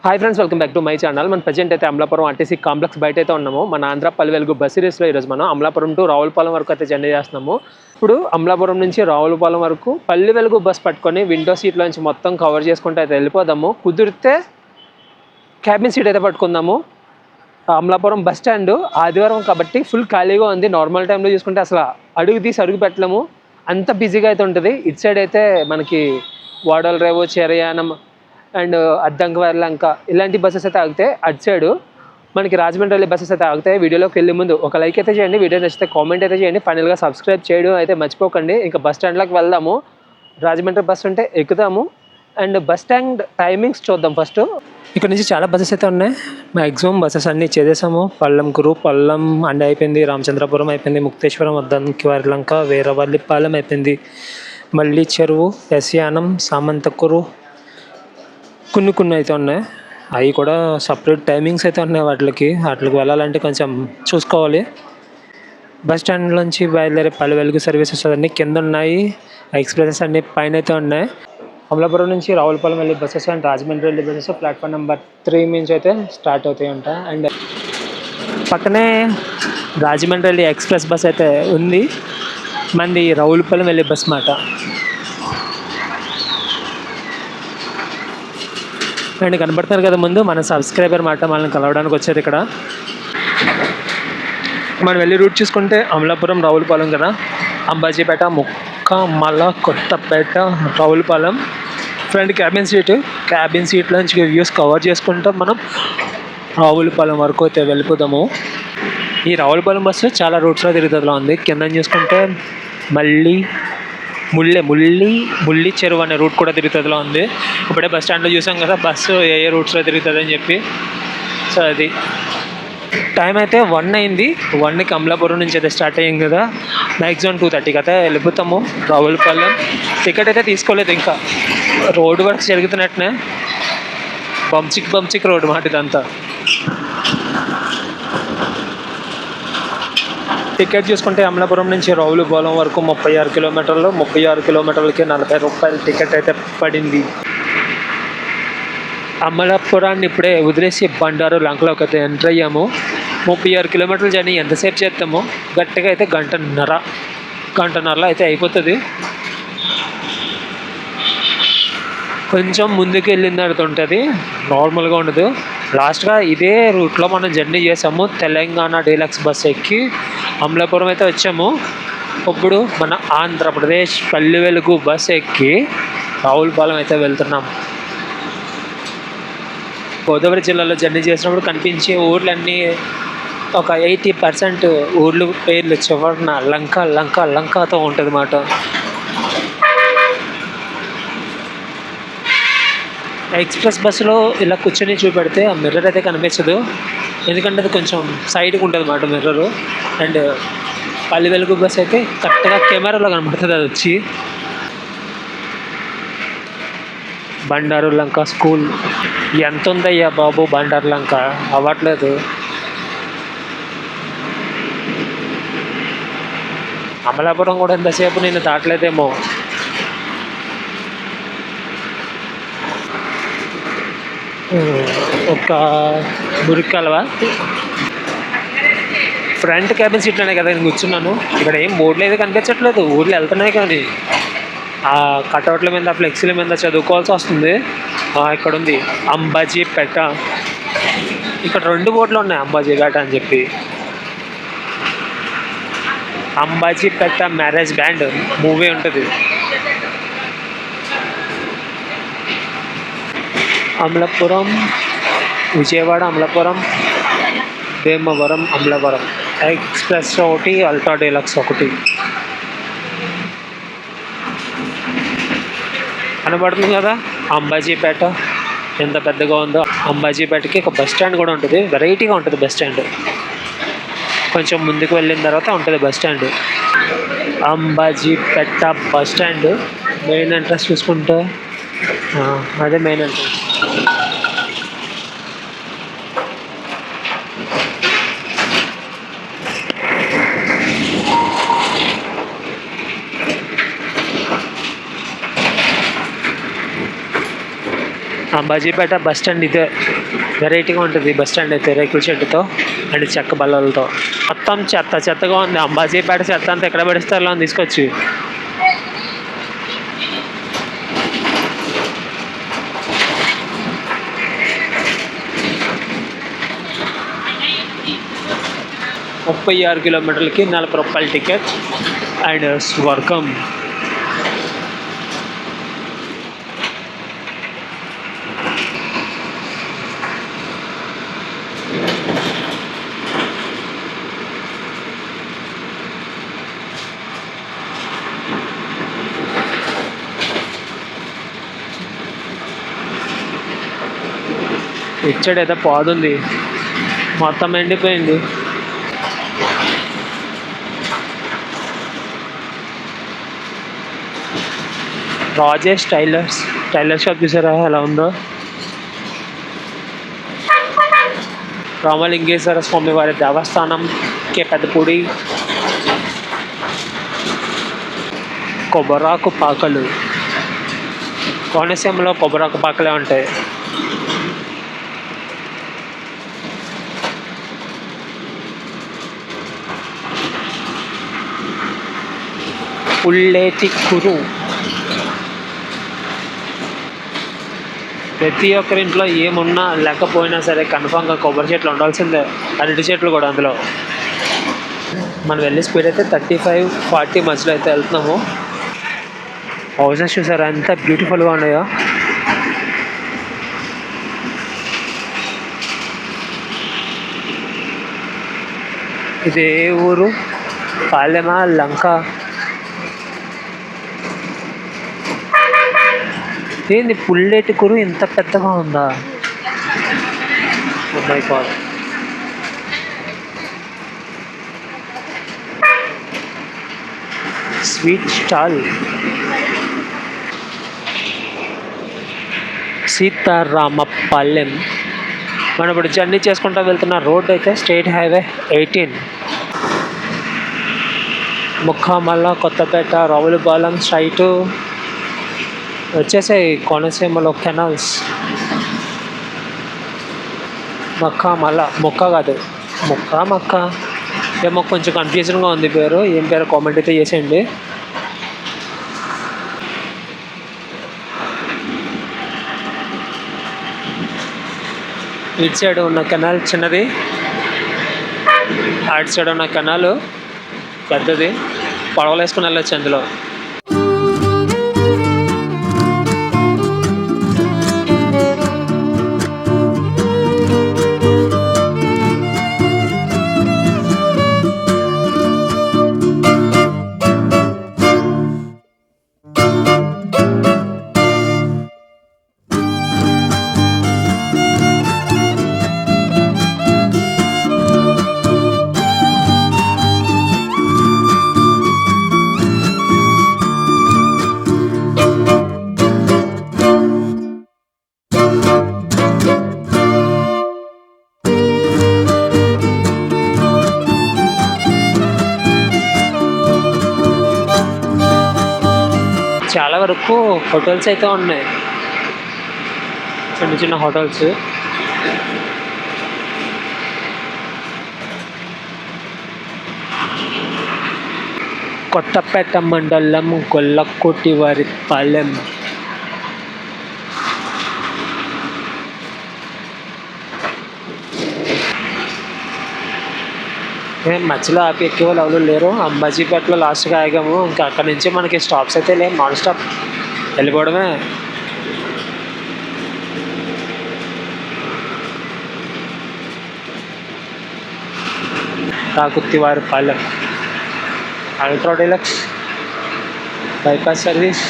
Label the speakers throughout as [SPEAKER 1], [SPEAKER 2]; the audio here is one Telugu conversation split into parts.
[SPEAKER 1] Hi friends, welcome back to my channel. మన ప్రజెంట్ అయితే అమలాపురం ఆర్టీసీ కాంప్లెక్స్ బయట అయితే ఉన్నాము. మన ఆంధ్ర పల్లె బస్సు రేస్లో ఈరోజు మనం అమలాపురం టు రావులపాలెం వరకు అయితే జర్నీ చేస్తున్నాము. ఇప్పుడు అమలాపురం నుంచి రావులపాలెం వరకు పల్లె వెలుగు బస్ పట్టుకొని విండో సీట్లోంచి మొత్తం కవర్ చేసుకుంటూ అయితే వెళ్ళిపోదాము. కుదిరితే క్యాబిన్ సీట్ అయితే పట్టుకుందాము. అమలాపురం బస్ స్టాండ్ ఆదివారం కాబట్టి ఫుల్ ఖాళీగా ఉంది. నార్మల్ టైంలో చూసుకుంటే అసలు అడుగు తీసి అడుగు పెట్టలేము, అంత బిజీగా అయితే ఉంటుంది. ఇటు సైడ్ అయితే మనకి వాడల రేవు, చెరయానం అండ్ అద్దంకి ఇలాంటి బస్సెస్ అయితే ఆగితే, అటు సైడు మనకి రాజమండ్రి వెళ్ళే బస్సెస్ అయితే ఆగుతాయి. వీడియోలోకి వెళ్ళే ముందు ఒక లైక్ అయితే చేయండి, వీడియో నచ్చితే కామెంట్ అయితే చేయండి, ఫైనల్గా సబ్స్క్రైబ్ చేయడం అయితే మర్చిపోకండి. ఇంకా బస్ స్టాండ్లోకి వెళ్దాము. రాజమండ్రి బస్ ఉంటే ఎక్కుదాము అండ్ బస్ స్టాండ్ టైమింగ్స్ చూద్దాం. ఫస్ట్ ఇక్కడ నుంచి చాలా బస్సెస్ అయితే ఉన్నాయి. మ్యాక్సిమం బస్సెస్ అన్నీ చేసేసాము. పల్లం అండ్ అయిపోయింది, రామచంద్రపురం అయిపోయింది, ముక్తేశ్వరం, అద్దంకి లంక, వీరవల్లిపాలెం అయిపోయింది, మళ్ళీ చెరువు, ఎస్యానం, సామంతకూరు కొన్ని అయితే ఉన్నాయి. అవి కూడా సపరేట్ టైమింగ్స్ అయితే ఉన్నాయి. వాటికి వెళ్ళాలంటే కొంచెం చూసుకోవాలి. బస్ స్టాండ్లోంచి బయలుదేరే పల్లె వెలుగు సర్వీసెస్ అన్నీ కింద ఉన్నాయి, ఎక్స్ప్రెసెస్ అన్నీ పైన అయితే ఉన్నాయి. అమలాపురం నుంచి రావులపాలెం వెళ్ళే బస్సెస్ అండ్ రాజమండ్రి వెళ్ళే బస్సెస్ ప్లాట్ఫామ్ నెంబర్ 3 నుంచి అయితే స్టార్ట్ అవుతాయి అంట. అండ్ పక్కనే రాజమండ్రి వెళ్ళే ఎక్స్ప్రెస్ బస్ అయితే ఉంది. మంది రావులపాలెం వెళ్ళే బస్ మాట. అండ్ కనబడుతున్నారు కదా ముందు మన సబ్స్క్రైబర్ మాట, మనల్ని కలవడానికి వచ్చారు. ఇక్కడ మనం వెళ్ళి రూట్ చూసుకుంటే అమలాపురం, రావులపాలెం కదా, అంబాజీపేట, ముక్కమల, కొత్తపేట, రావులపాలెం. ఫ్రంట్ క్యాబిన్ సీట్లోంచి వ్యూస్ కవర్ చేసుకుంటూ మనం రావులపాలెం వరకు అయితే వెళ్ళిపోదాము. ఈ రావులపాలెం బస్సు చాలా రూట్స్లో తిరుగుతుందిలా ఉంది. కింద చూసుకుంటే మళ్ళీ ముల్లి చెరువు అనే రూట్ కూడా తిరుగుతుందిలా ఉంది. ఇప్పుడే బస్ స్టాండ్లో చూసాం కదా బస్సు ఏ రూట్స్లో తిరుగుతుంది అని చెప్పి. సో అది టైం అయితే 1 అయింది. 1కి అమలాపురం నుంచి అయితే స్టార్ట్ అయ్యింది కదా, మ్యాక్సిమం 2:30కి అయితే వెళ్ళిపోతాము రావులపాలెం. టికెట్ అయితే తీసుకోలేదు, ఇంకా రోడ్డు వర్క్స్ జరుగుతున్నట్టునే. బంచిక్ రోడ్డు మాట ఇదంతా. టికెట్ చూసుకుంటే అమలాపురం నుంచి రావులపాలెం వరకు 36 కిలోమీటర్లు. 36 కిలోమీటర్లకి 40 రూపాయల టికెట్ అయితే పడింది. అమలాపురాన్ని ఇప్పుడే వదిలేసి బండారు లంకలోకి అయితే ఎంటర్ అయ్యాము. 36 కిలోమీటర్ల జర్నీ ఎంతసేపు చేస్తామో, గట్టిగా అయితే గంటన్నరలో అయితే అయిపోతుంది. కొంచెం ముందుకు వెళ్ళిన తర్వాత ఉంటుంది, నార్మల్గా ఉండదు. లాస్ట్గా ఇదే రూట్లో మనం జర్నీ చేసాము. తెలంగాణ డీలక్స్ బస్ ఎక్కి అమలాపురం అయితే వచ్చాము. ఇప్పుడు మన ఆంధ్రప్రదేశ్ పల్లె వెలుగు బస్ ఎక్కి రావులపాలెం అయితే వెళ్తున్నాం. గోదావరి జిల్లాలో జర్నీ చేసినప్పుడు కనిపించే ఊర్లన్నీ ఒక 80% ఊర్లు పేర్లు చివరిన లంకతో ఉంటుంది అన్నమాట. ఎక్స్ప్రెస్ బస్సులో ఇలా కూర్చొని చూపెడితే ఆ మిర్రర్ అయితే కనిపించదు, ఎందుకంటే అది కొంచెం సైడ్కి ఉంటుంది అన్నమాట mirror. And Palle Velugu bus అయితే కరెక్ట్గా కెమెరాలో కనబడుతుంది అది వచ్చి. బండారు లంక స్కూల్ ఎంత ఉందయ్యా బాబు, బండారు లంక అవ్వట్లేదు. అమలాపురం కూడా ఎంతసేపు నేను దాటలేదేమో. ఒక మురికాలవా ఫ్రంట్ క్యాబిన్ సీట్లోనే కదా నేను కూర్చున్నాను. ఇక్కడ ఏం బోర్డులు అయితే కనిపించట్లేదు, ఊర్లు వెళ్తున్నాయి కానీ ఆ కటౌట్ల మీద, ఫ్లెక్సీల మీద చదువుకోవాల్సి వస్తుంది. ఇక్కడ ఉంది అంబాజీపేట. ఇక్కడ 2 బోర్డులు ఉన్నాయి అంబాజీపేట అని చెప్పి. అంబాజీపేట మ్యారేజ్ బ్యాండ్ మూవీ ఉంటుంది. అమలాపురం, విజయవాడ, అమలాపురం, భీమవరం, అమలాపురం ఎక్స్ప్రెస్ ఒకటి, అల్ట్రా డీలక్స్ ఒకటి కనబడుతుంది కదా. అంబాజీపేట ఎంత పెద్దగా ఉందో. అంబాజీపేటకి ఒక బస్ స్టాండ్ కూడా ఉంటుంది, వెరైటీగా ఉంటుంది బస్ స్టాండ్. కొంచెం ముందుకు వెళ్ళిన తర్వాత ఉంటుంది bus stand. Ambajipeta bus stand main entrance చూసుకుంటే అదే main entrance. Ambajipeta bus stand ఇదే వెరైటీగా ఉంటుంది. బస్ స్టాండ్ అయితే రేకుల షెడ్డుతో అండ్ చెక్క బల్లలతో మొత్తం చెత్తగా ఉంది. అంబాజీపేట చెత్త అంతా ఎక్కడ పడిస్తారో అని తీసుకొచ్చి ₹36 కిలోమీటర్లకి ₹40 టికెట్ అండ్ స్వర్గం. ఇచ్చాడు ఏదో పాదుంది, మొత్తం ఎండిపోయింది. రాజేష్ టైలర్ షాప్ చూసారా ఎలా ఉందో. రామలింగేశ్వర స్వామి వారి దేవస్థానం పెద్దపూడి. కొబ్బరాకు పాకలు, కోనసీమలో కొబ్బరాకు పాకలే ఉంటాయి. పుల్లేటి కురు. ప్రతి ఒక్కరింట్లో ఏమున్నా లేకపోయినా సరే కన్ఫామ్గా కొబ్బరి చెట్లు ఉండాల్సిందే, అరటి చెట్లు కూడా. అందులో మనం వెళ్ళే స్పీడ్ అయితే 35-40 మధ్యలో అయితే వెళ్తున్నాము. హౌసెస్ చూసారా ఎంత బ్యూటిఫుల్గా ఉన్నాయో. ఇదే ఊరు పాలెమా లంక. ఏంది పుల్లేటి కురు ఇంత పెద్దగా ఉందా? Oh my god. Sweet stall Sitaramapalem. మనం ఇప్పుడు జర్నీ చేసుకుంటూ వెళ్తున్న రోడ్ అయితే state highway 18 Mukkamala Kothapeta Ravulapalem straight వచ్చేసాయి. కోనసీమలో కెనాల్స్. మొక్క కాదు మక్క ఏమో కొంచెం కన్ఫ్యూజన్గా ఉంది పేరు. ఏం పేరు కామెంట్ అయితే చేసేయండి. ఇటు సైడ్ ఉన్న కెనాల్ చిన్నది, అటు సైడ్ ఉన్న కెనాల్ పెద్దది. పడవలు వేసుకుని వెళ్ళొచ్చు అందులో. చాలా వరకు హోటల్స్ అయితే ఉన్నాయి, చిన్న చిన్న హోటల్స్. కొత్తపేట మండలం గొల్లకోటివారిపాలెం. మధ్యలో ఆపి ఎక్కే వాళ్ళు ఎవరు లేరు. అంబాజీపేటలో లాస్ట్గా ఆగాము. ఇంకా అక్కడ నుంచి మనకి స్టాప్స్ అయితే లేవు, నాన్ స్టాప్ వెళ్ళిపోవడమే. Rakuttivaripalem ultra deluxe bypass service.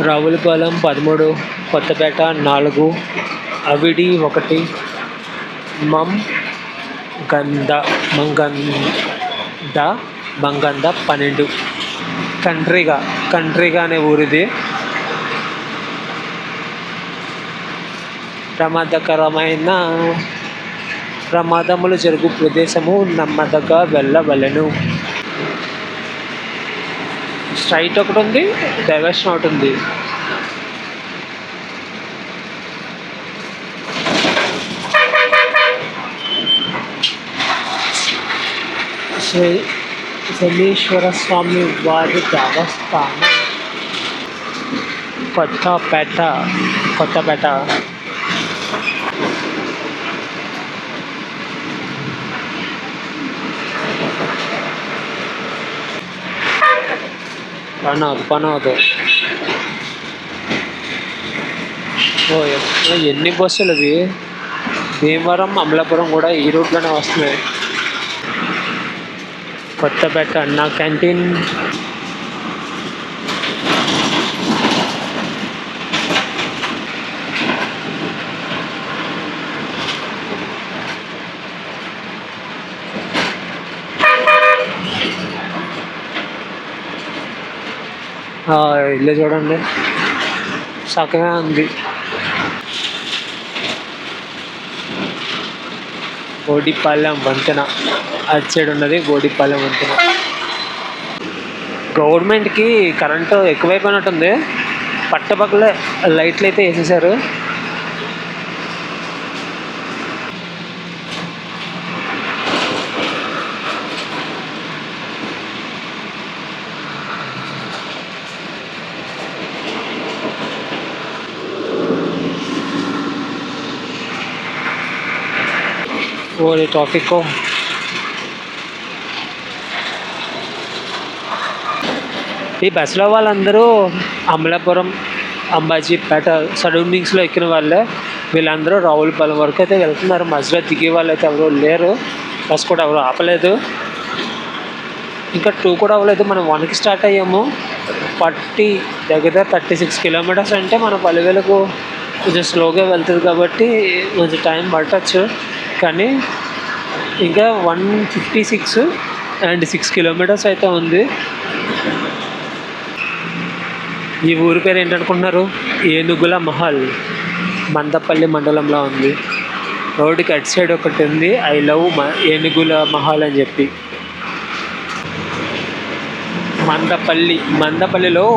[SPEAKER 1] Ravulapalem 13, Kothapeta 4, Avidi 1, మంగంద 12. కండ్రిగా అనే ఊరిది. ప్రమాదకరమైన ప్రమాదములు జరుగు ప్రదేశము నెమ్మదిగా వెళ్ళవలెను. స్ట్రైట్ ఒకటి ఉంది, డైవర్షన్ ఒకటి ఉంది. శ్రీ శనీశ్వర స్వామి వారి దేవస్థానం కొత్తపేట. పనవదు. ఎన్ని బస్సులు అవి! భీమవరం, అమలాపురం కూడా ఈ రూట్లోనే వస్తున్నాయి. కొత్తపేట అన్నా క్యాంటీన్. ఇల్లు చూడండి, చక్కగా ఉంది. బోడిపాలెం వంతెన అటు సైడ్ ఉన్నది. బోడిపాలెం వంతెన. గవర్నమెంట్కి కరెంటు ఎక్కువైపోయినట్టుంది. పట్టపక్కలే లైట్లు అయితే వేసేసారు. ఓరే ట్రాఫిక్! ఈ బస్సులో వాళ్ళందరూ అమలాపురం, అంబాజీపేట సరౌండింగ్స్లో ఎక్కిన వాళ్ళే. వీళ్ళందరూ రావులపాలెం వరకు అయితే వెళ్తున్నారు. మధ్యలో దిగే వాళ్ళు అయితే ఎవరు లేరు. బస్ కూడా ఎవరు ఆపలేదు. ఇంకా 2 కూడా అవ్వలేదు. మనం 1కి స్టార్ట్ అయ్యాము. దగ్గర 36 కిలోమీటర్స్ అంటే మన పల్లెవేలకు కొంచెం స్లోగా వెళ్తుంది కాబట్టి కొంచెం టైం పట్టచ్చు. కానీ ఇంకా 156 అండ్ 6 కిలోమీటర్స్ అయితే ఉంది. ఈ ఊరి పేరు ఏంటనుకుంటున్నారు? ఏనుగుల మహల్. మందపల్లి మండలంలో ఉంది. రోడ్డుకి అటు సైడ్ ఒకటి ఉంది, ఐ లవ్ ఏనుగుల మహల్ అని చెప్పి. మందపల్లిలో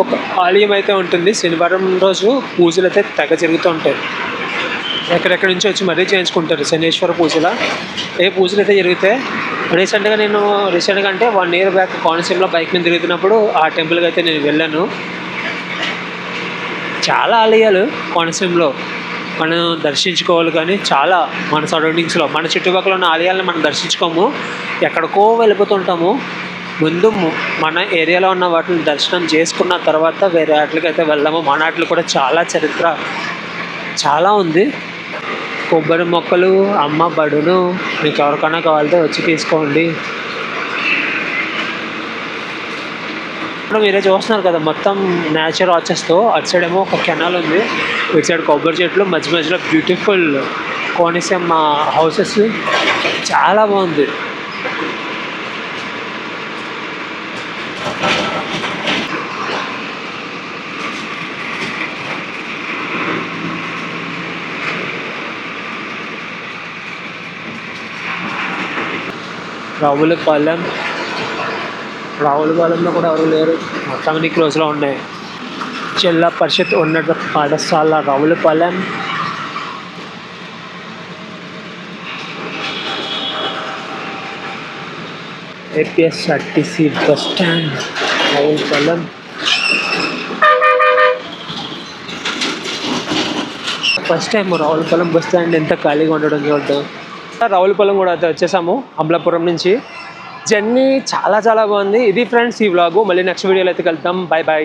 [SPEAKER 1] ఒక ఆలయం అయితే ఉంటుంది. శనివారం రోజు పూజలు అయితే తెగ జరుగుతూ ఉంటాయి. ఎక్కడెక్కడి నుంచి వచ్చి మరీ చేయించుకుంటారు శనీశ్వర పూజలు. పూజలు అయితే జరుగుతాయి. రీసెంట్గా అంటే 1 year బ్యాక్ కోనసీమలో బైక్ మీద తిరుగుతున్నప్పుడు ఆ టెంపుల్కి అయితే నేను వెళ్ళాను. చాలా ఆలయాలు కోనసీమలో మనం దర్శించుకోవాలి, కానీ చాలా మన సరౌండింగ్స్లో మన చుట్టుపక్కల ఉన్న ఆలయాలను మనం దర్శించుకోము. ఎక్కడికో వెళ్ళిపోతుంటాము. ముందు మన ఏరియాలో ఉన్న వాటిని దర్శనం చేసుకున్న తర్వాత వేరే వాటికి అయితే వెళ్దాము. మన వాటిలో కూడా చాలా చరిత్ర చాలా ఉంది. కొబ్బరి మొక్కలు, అమ్మ బడును, మీకు ఎవరికైనా కావాలంటే వచ్చి తీసుకోండి. ఇప్పుడు మీరే చూస్తున్నారు కదా, మొత్తం నేచర్ వాచెస్తో. అటు సైడ్ ఏమో ఒక కెనాల్ ఉంది, ఇటు సైడ్ కొబ్బరి చెట్లు, మధ్యలో బ్యూటిఫుల్ కోనసీమ హౌసెస్. చాలా బాగుంది. రావులపాలెంలో కూడా ఎవరు లేరు, మొత్తం అన్ని క్లోజ్లో ఉన్నాయి. జిల్లా పరిషత్ ఉన్నత పాఠశాల Ravulapalem. APSRTC bus stand Ravulapalem. First time Ravulapalem bus stand ఎంత ఖాళీగా ఉండడం చూద్దాం. రావులపాలెం కూడా అయితే వచ్చేసాము అమలాపురం నుంచి. జర్నీ చాలా బాగుంది. ఇది ఫ్రెండ్స్ ఈ వ్లాగు. మళ్ళీ నెక్స్ట్ వీడియోలో అయితే కలుద్దాం. బాయ్.